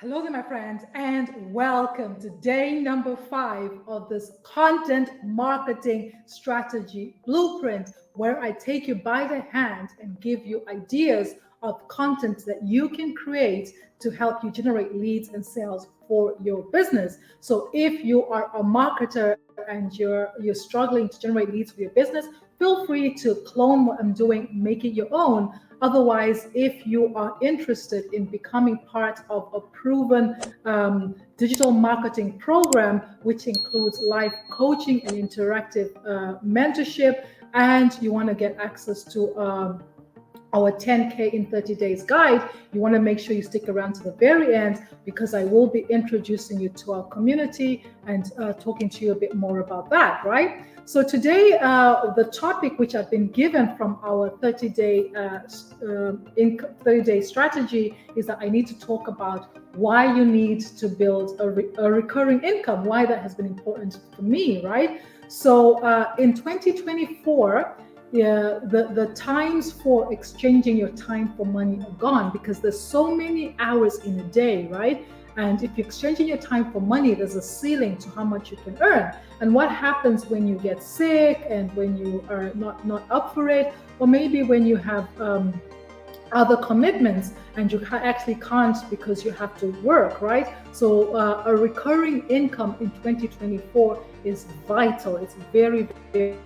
Hello there, my friends, and welcome to day number 5 of this content marketing strategy blueprint, where I take you by the hand and give you ideas of content that you can create to help you generate leads and sales for your business. So if you are a marketer and you're struggling to generate leads for your business, feel free to clone what I'm doing, make it your own. Otherwise, if you are interested in becoming part of a proven digital marketing program, which includes live coaching and interactive mentorship, and you want to get access to our 10K in 30 days guide, you want to make sure you stick around to the very end, because I will be introducing you to our community and talking to you a bit more about that, right? So today, the topic which I've been given from our 30-day strategy is that I need to talk about why you need to build a recurring income, why that has been important for me, right? So in 2024, the times for exchanging your time for money are gone, because there's so many hours in a day, right? And if you're exchanging your time for money, there's a ceiling to how much you can earn. And what happens when you get sick and when you are not up for it, or maybe when you have other commitments and you actually can't because you have to work, right? So a recurring income in 2024 is vital. It's very, very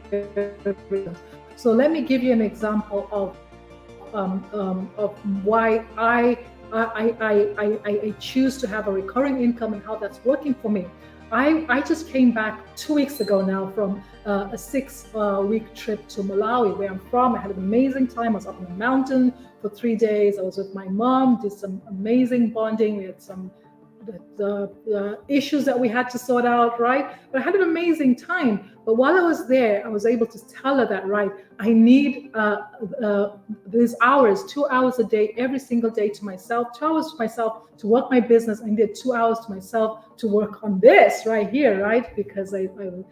important. So let me give you an example of why I choose to have a recurring income and how that's working for me. I just came back 2 weeks ago now from a 6-week trip to Malawi, where I'm from. I had an amazing time. I was up in the mountain for 3 days. I was with my mom, did some amazing bonding. We had some the issues that we had to sort out, right? But I had an amazing time. But while I was there, I was able to tell her that, right, I need these hours, 2 hours a day, every single day to myself, 2 hours to myself to work my business. I needed 2 hours to myself to work on this right here, right? Because I'm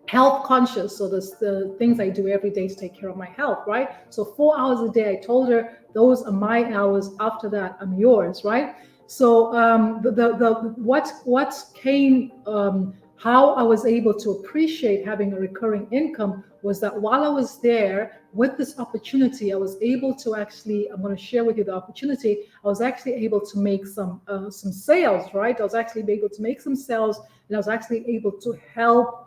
health conscious. So there's the things I do every day to take care of my health, right? So 4 hours a day, I told her, those are my hours. After that, I'm yours, right? So what came, how I was able to appreciate having a recurring income was that while I was there with this opportunity, I was able to actually, I'm going to share with you the opportunity. I was actually able to make some sales, right? I was actually able to make some sales, and I was actually able to help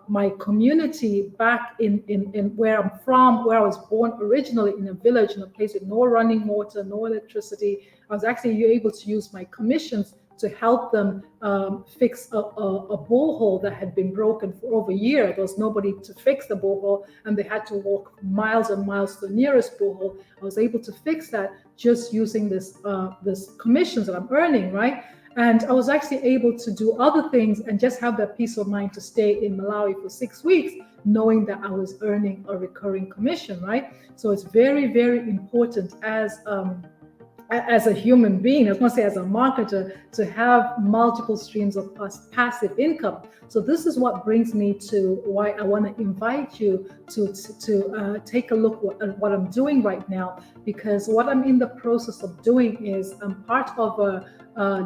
my community back in where I'm from, where I was born originally, in a village, in a place with no running water, no electricity. I was actually able to use my commissions to help them fix a borehole that had been broken for over a year. There was nobody to fix the borehole, and they had to walk miles and miles to the nearest borehole. I was able to fix that just using this commissions that I'm earning, right? And I was actually able to do other things and just have that peace of mind to stay in Malawi for 6 weeks, knowing that I was earning a recurring commission, right? So it's very, very important as a human being, I was going to say as a marketer, to have multiple streams of passive income. So this is what brings me to why I want to invite you to take a look at what I'm doing right now, because what I'm in the process of doing is I'm part of a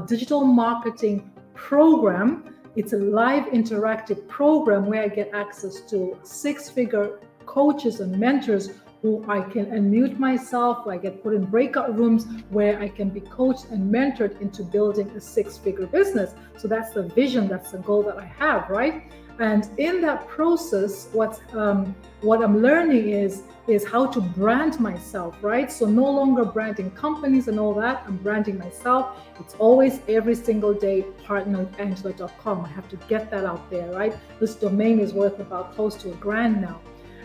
digital marketing program. It's a live interactive program where I get access to 6-figure coaches and mentors who I can unmute myself, where I get put in breakout rooms where I can be coached and mentored into building a 6-figure business. So that's the vision, that's the goal that I have, right? And in that process, what I'm learning is how to brand myself, right? So no longer branding companies and all that, I'm branding myself. It's always every single day, partnerwithangela.com. I have to get that out there, right? This domain is worth about close to $1,000 now.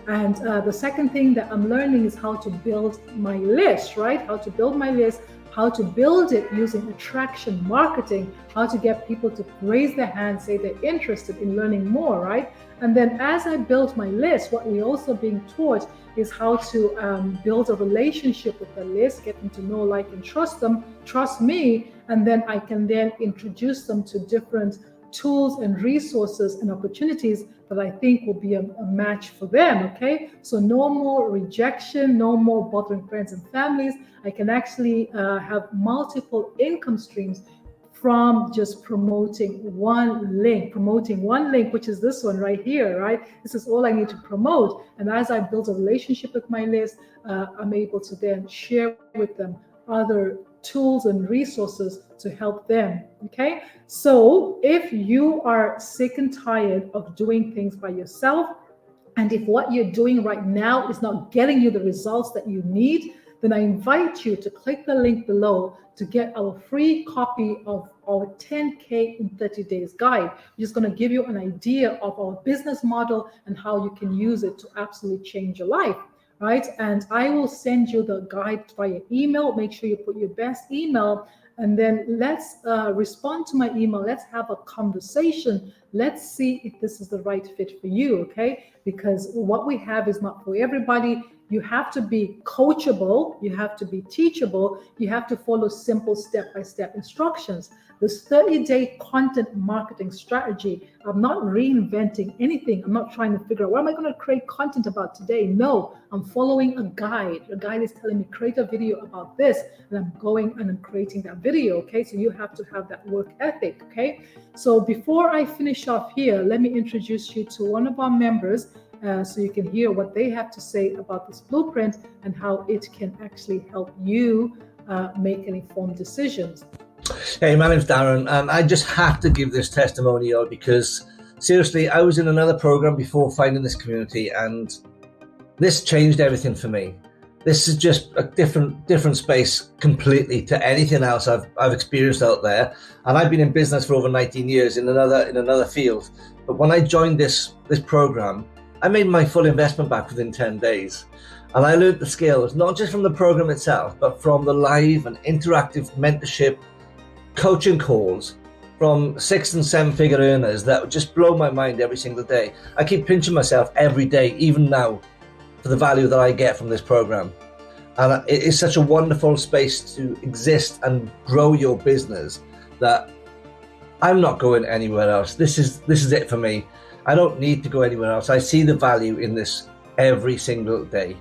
And the second thing that I'm learning is how to build my list, right? How to build my list, how to build it using attraction marketing, how to get people to raise their hand, say they're interested in learning more, right? And then as I build my list, what we're also being taught is how to build a relationship with the list, get them to know, like, and trust them, trust me, and then I can then introduce them to different tools and resources and opportunities that I think will be a match for them, okay? So no more rejection, no more bothering friends and families. I can actually have multiple income streams from just promoting one link, which is this one right here, right? This is all I need to promote. And as I build a relationship with my list, I'm able to then share with them other tools and resources to help them, okay? So if you are sick and tired of doing things by yourself, and if what you're doing right now is not getting you the results that you need, then I invite you to click the link below to get our free copy of our 10K in 30 days guide, which is going to give you an idea of our business model and how you can use it to absolutely change your life, right? And I will send you the guide via email. Make sure you put your best email, and then let's respond to my email. Let's have a conversation. Let's see if this is the right fit for you, okay? Because what we have is not for everybody. You have to be coachable, you have to be teachable, you have to follow simple step-by-step instructions. This 30-day content marketing strategy, I'm not reinventing anything. I'm not trying to figure out what am I going to create content about today. No, I'm following a guide. A guide is telling me create a video about this, and I'm going and I'm creating that video, okay? So you have to have that work ethic, okay? So before I finish off here, let me introduce you to one of our members, so you can hear what they have to say about this blueprint and how it can actually help you make an informed decisions. Hey, my name's Darren, and I just have to give this testimonial because seriously, I was in another program before finding this community, and this changed everything for me. This is just a different space completely to anything else I've experienced out there, and I've been in business for over 19 years in another field. But when I joined this program, I made my full investment back within 10 days. And I learned the skills, not just from the program itself, but from the live and interactive mentorship, coaching calls from 6- and 7-figure earners that would just blow my mind every single day. I keep pinching myself every day, even now, for the value that I get from this program. And it is such a wonderful space to exist and grow your business that I'm not going anywhere else. This is it for me. I don't need to go anywhere else. I see the value in this every single day.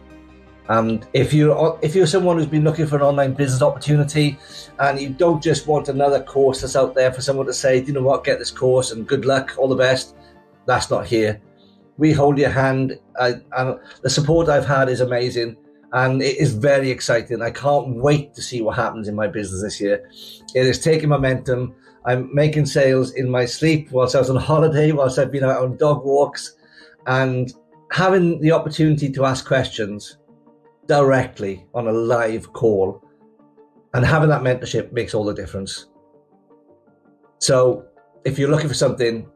And if you're someone who's been looking for an online business opportunity and you don't just want another course that's out there for someone to say, you know what, get this course and good luck, all the best, that's not here. We hold your hand, and the support I've had is amazing, and it is very exciting. I can't wait to see what happens in my business this year. It is taking momentum. I'm making sales in my sleep whilst I was on holiday, whilst I've been out on dog walks, and having the opportunity to ask questions directly on a live call and having that mentorship makes all the difference. So if you're looking for something,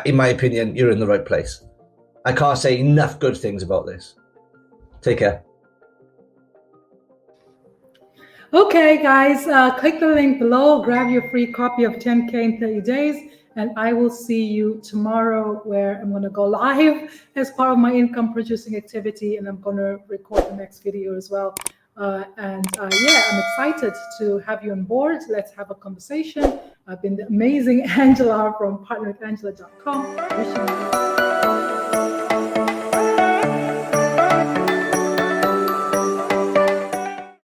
in my opinion, you're in the right place. I can't say enough good things about this. Take care. Okay, guys, click the link below, grab your free copy of 10K in 30 days, and I will see you tomorrow where I'm going to go live as part of my income producing activity, and I'm going to record the next video as well. Yeah, I'm excited to have you on board. Let's have a conversation. I've been the amazing Angela from partnerwithangela.com.